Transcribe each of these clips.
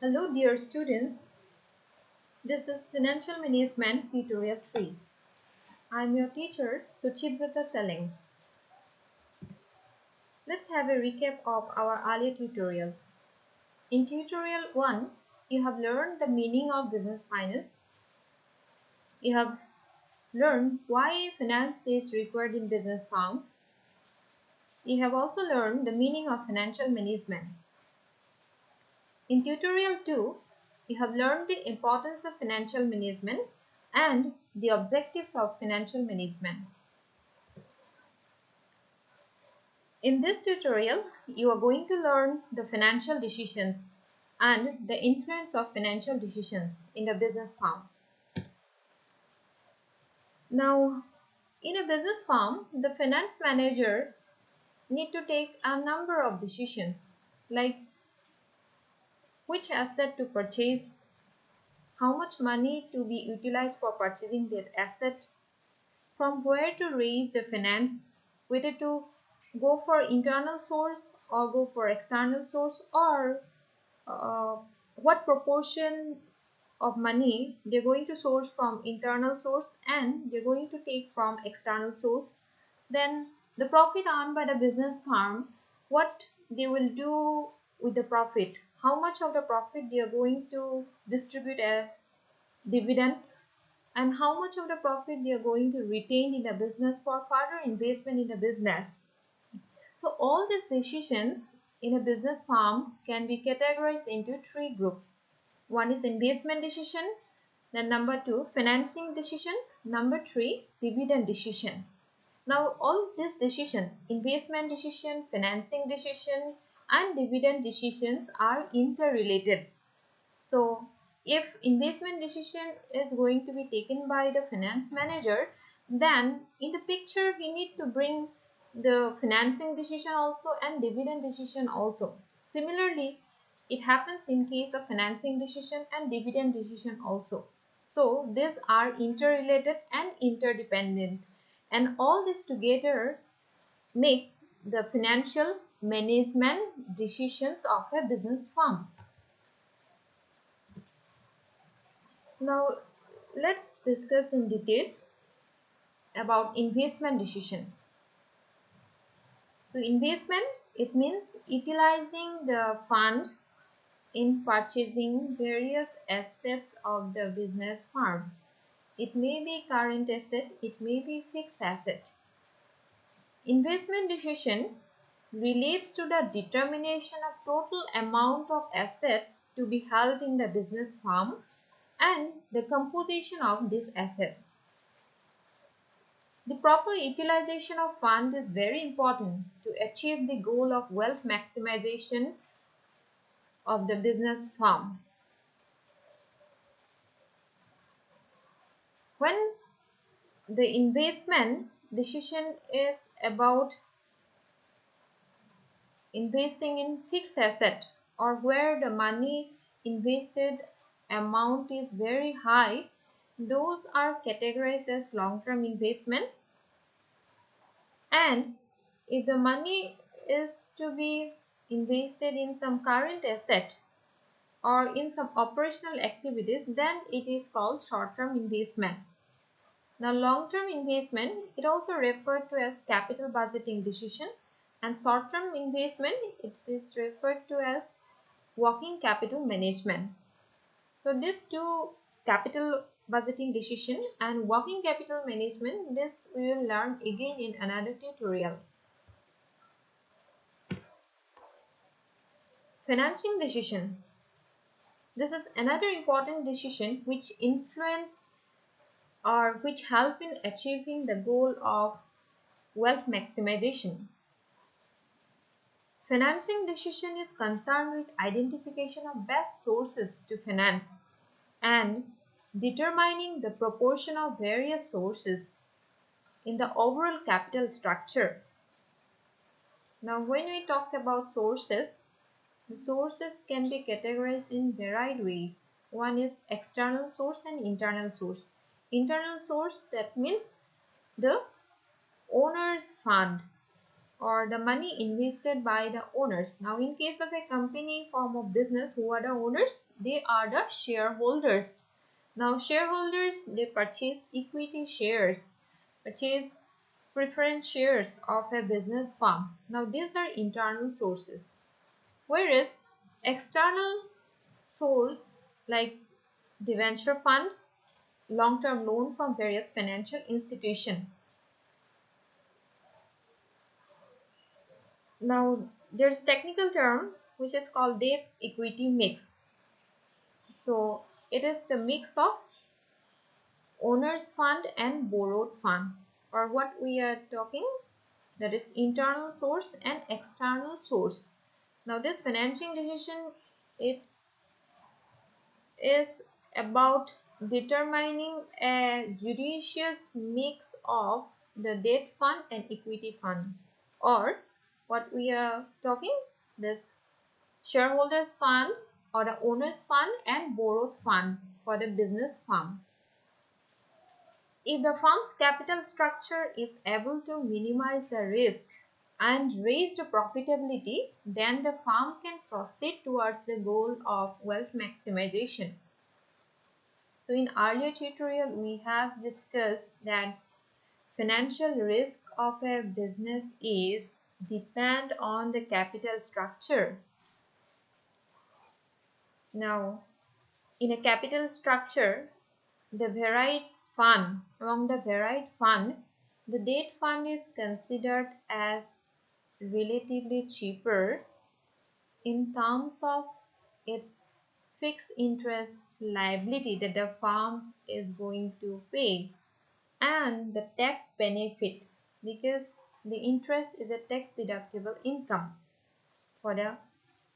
Hello dear students, this is Financial Management Tutorial 3. I am your teacher Suchibrata Saling. Let's have a recap of our earlier tutorials. In tutorial 1, you have learned the meaning of business finance. You have learned why finance is required in business firms. You have also learned the meaning of financial management. In tutorial 2, you have learned the importance of financial management and the objectives of financial management. In this tutorial, you are going to learn the financial decisions and the influence of financial decisions in a business firm. Now, in a business firm, the finance manager need to take a number of decisions like which asset to purchase, how much money to be utilized for purchasing that asset, from where to raise the finance, whether to go for internal source or go for external source, or uh, what proportion of money they're going to source from internal source and they're going to take from external source. Then the profit earned by the business firm, what they will do with the profit, how much of the profit they are going to distribute as dividend, and how much of the profit they are going to retain in the business for further investment in the business. So all these decisions in a business firm can be categorized into three groups. One is investment decision, then number 2 financing decision, number 3 dividend decision. Now all these decisions, investment decision, financing decision and dividend decisions are interrelated. So if investment decision is going to be taken by the finance manager, then in the picture we need to bring the financing decision also and dividend decision also. Similarly, it happens in case of financing decision and dividend decision also. So these are interrelated and interdependent, and all this together make the financial management decisions of a business firm. Now let's discuss in detail about investment decision. So investment, it means utilizing the fund in purchasing various assets of the business firm. It may be current asset, it may be fixed asset. Investment decision relates to the determination of total amount of assets to be held in the business firm and the composition of these assets. The proper utilization of fund is very important to achieve the goal of wealth maximization of the business firm. When the investment decision is about investing in fixed asset or where the money invested amount is very high, those are categorized as long-term investment. And if the money is to be invested in some current asset or in some operational activities, then it is called short-term investment. Now long-term investment, it also referred to as capital budgeting decision, and short-term investment, it is referred to as working capital management. So these two, capital budgeting decision and working capital management, this we will learn again in another tutorial. Financing decision. This is another important decision which influence or which help in achieving the goal of wealth maximization. Financing decision is concerned with identification of best sources to finance and determining the proportion of various sources in the overall capital structure. Now, when we talk about sources, the sources can be categorized in varied ways. One is external source and internal source. Internal source, that means the owner's fund. or the money invested by the owners. Now, in case of a company form of business, who are the owners? They are the shareholders. Now, shareholders, they purchase equity shares, purchase preference shares of a business firm. Now, these are internal sources. Whereas external source like the venture fund, long-term loan from various financial institutions. Now, there's technical term which is called debt equity mix. So, it is the mix of owner's fund and borrowed fund, or what we are talking, that is internal source and external source. Now, this financing decision, it is about determining a judicious mix of the debt fund and equity fund, or what we are talking, this shareholders fund or the owners fund and borrowed fund for the business firm. If the firm's capital structure is able to minimize the risk and raise the profitability, then the firm can proceed towards the goal of wealth maximization. So in earlier tutorial, we have discussed that financial risk of a business is depend on the capital structure. Now, in a capital structure, the varied fund, among the varied fund, the debt fund is considered as relatively cheaper in terms of its fixed interest liability that the firm is going to pay, and the tax benefit, because the interest is a tax deductible income for the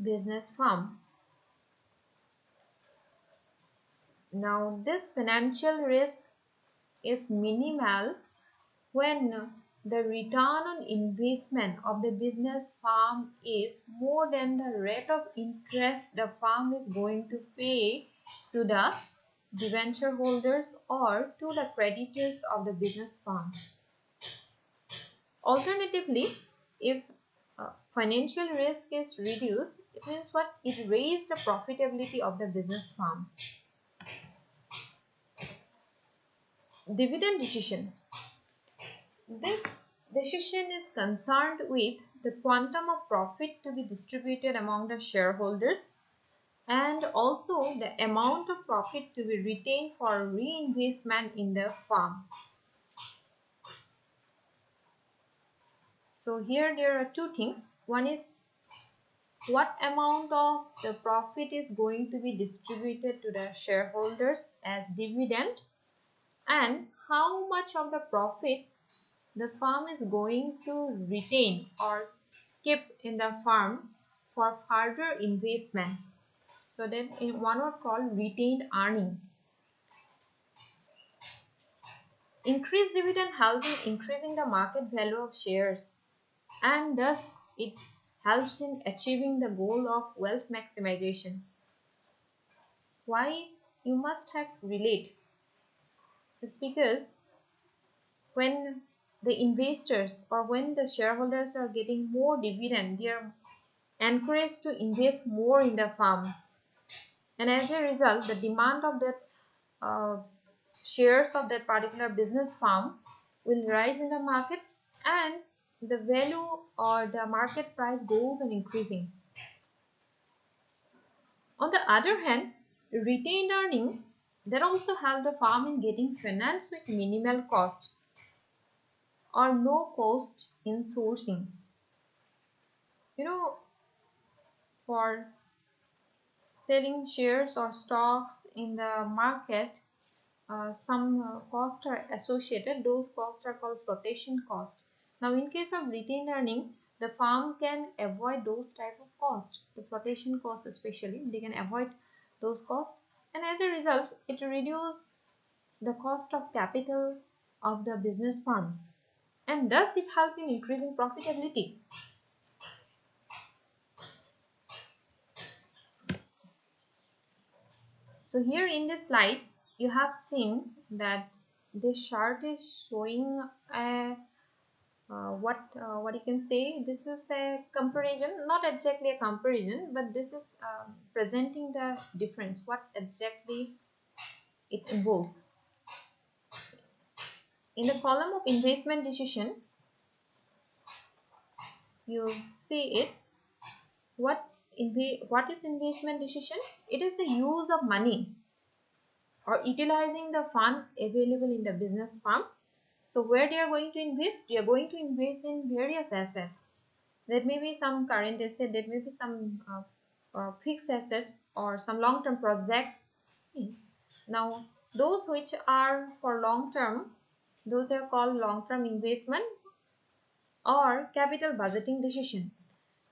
business firm. Now, this financial risk is minimal when the return on investment of the business firm is more than the rate of interest the firm is going to pay to the debenture holders or to the creditors of the business firm. Alternatively, if financial risk is reduced, it means what? It raises the profitability of the business firm. Dividend decision. This decision is concerned with the quantum of profit to be distributed among the shareholders and also the amount of profit to be retained for reinvestment in the firm. So here there are two things. One is what amount of the profit is going to be distributed to the shareholders as dividend, and how much of the profit the firm is going to retain or keep in the firm for further investment. So that in one word called retained earning. Increased dividend helps in increasing the market value of shares, and thus it helps in achieving the goal of wealth maximization. Why you must have relate? It's because when the investors or when the shareholders are getting more dividend, they are encouraged to invest more in the firm, and as a result the demand of that shares of that particular business firm will rise in the market, and the value or the market price goes on increasing. On the other hand, retained earning that also help the firm in getting finance with minimal cost or no cost in sourcing. For selling shares or stocks in the market, some costs are associated. Those costs are called flotation costs. Now, in case of retained earning, the firm can avoid those type of costs, the flotation costs especially. They can avoid those costs, and as a result, it reduces the cost of capital of the business firm, and thus it helps in increasing profitability. So here in this slide, you have seen that this chart is showing a what you can say, this is a comparison, not exactly a comparison, but this is presenting the difference, what exactly it involves. In the column of investment decision, you see it. What is investment decision? It is the use of money or utilizing the fund available in the business firm. So where they are going to invest? They are going to invest in various assets. There may be some current asset, there may be some fixed assets or some long-term projects. Now, those which are for long-term, those are called long-term investment or capital budgeting decision.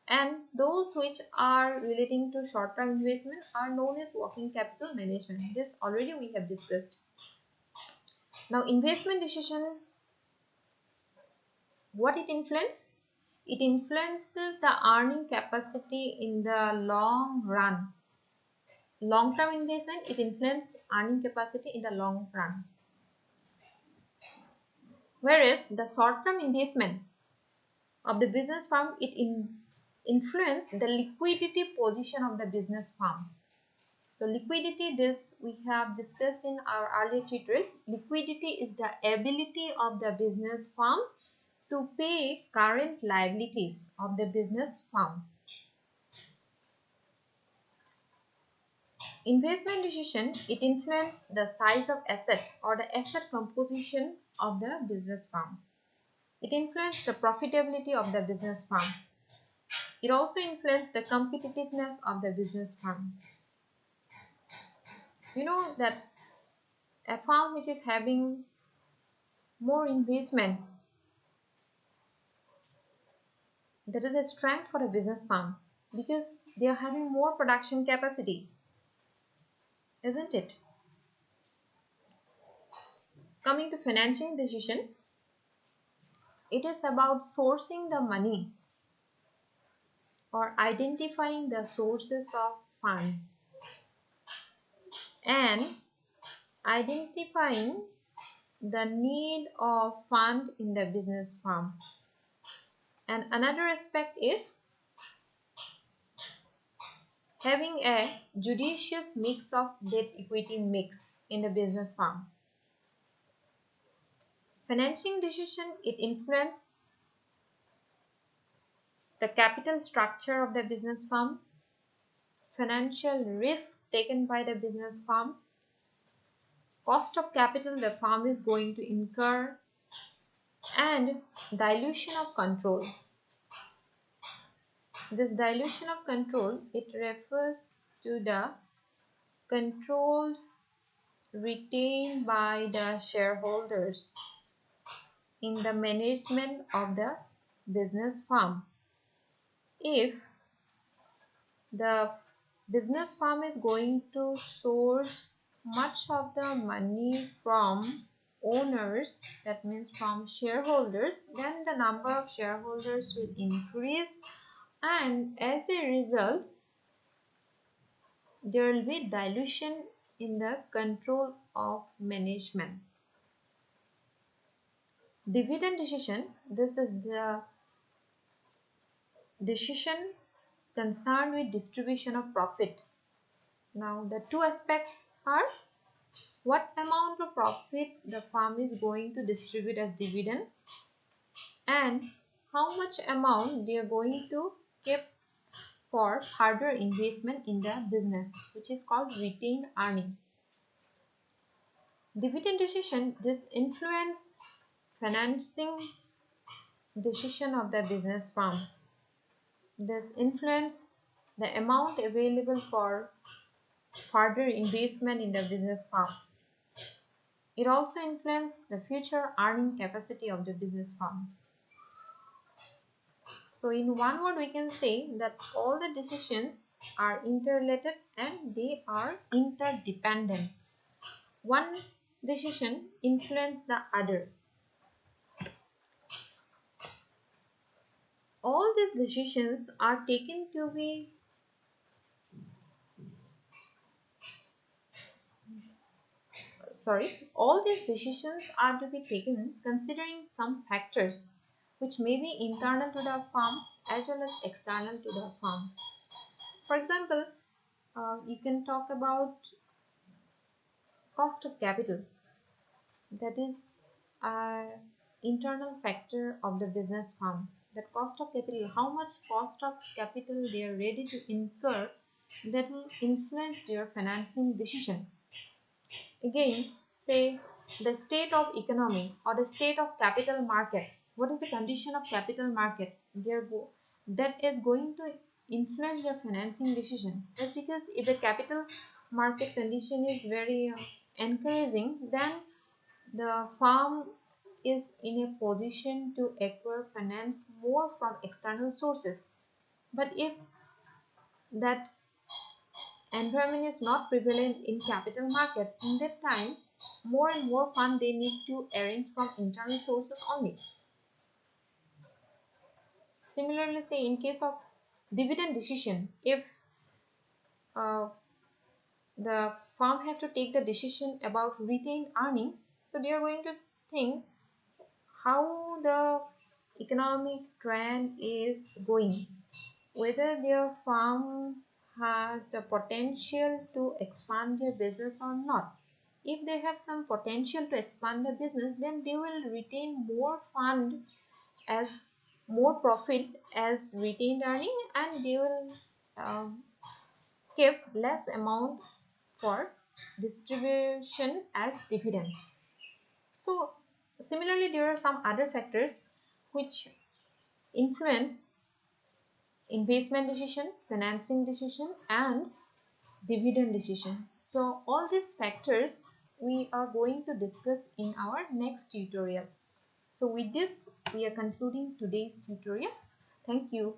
And those which are relating to short-term investment are known as working capital management. This already we have discussed. Now, investment decision, what it influences? It influences the earning capacity in the long run. Long-term investment, it influences earning capacity in the long run. Whereas the short-term investment of the business firm, it influences the liquidity position of the business firm. So liquidity, this we have discussed in our earlier tutorial. Liquidity is the ability of the business firm to pay current liabilities of the business firm. Investment decision, it influences the size of asset or the asset composition of the business firm. It influences the profitability of the business firm. It also influences the competitiveness of the business firm. You know that a firm which is having more investment, that is a strength for a business firm because they are having more production capacity, isn't it? Coming to financing decision, it is about sourcing the money or identifying the sources of funds and identifying the need of fund in the business firm. And another aspect is having a judicious mix of debt equity mix in the business firm. Financing decision, it influences the capital structure of the business firm, financial risk taken by the business firm, cost of capital the firm is going to incur, and dilution of control. This dilution of control, it refers to the control retained by the shareholders in the management of the business firm. If the business firm is going to source much of the money from owners, that means from shareholders, then the number of shareholders will increase, and as a result there will be dilution in the control of management. Dividend decision, this is the decision concerned with distribution of profit. Now the two aspects are what amount of profit the firm is going to distribute as dividend and how much amount they are going to keep for further investment in the business, which is called retained earning. Dividend decision, this influence financing decision of the business firm. This influence the amount available for further investment in the business firm. It also influences the future earning capacity of the business firm. So in one word we can say that all the decisions are interrelated and they are interdependent. One decision influences the other. All these decisions are taken to be all these decisions are to be taken considering some factors which may be internal to the firm as well as external to the firm. For example, you can talk about cost of capital. That is an internal factor of the business firm. That cost of capital, how much cost of capital they are ready to incur, that will influence their financing decision. Again, say the state of economy or the state of capital market. What is the condition of capital market? That is going to influence your financing decision. Just because if the capital market condition is very encouraging, then the firm is in a position to acquire finance more from external sources. But if that environment is not prevalent in capital market, in that time more and more fund they need to arrange from internal sources only. Similarly, say in case of dividend decision, if uh, the firm have to take the decision about retained earning, so they are going to think how the economic trend is going, whether their firm has the potential to expand their business or not. If they have some potential to expand the business, then they will retain more fund as more profit as retained earning, and they will keep less amount for distribution as dividend. So similarly, there are some other factors which influence investment decision, financing decision, and dividend decision. So all these factors we are going to discuss in our next tutorial. So with this, we are concluding today's tutorial. Thank you.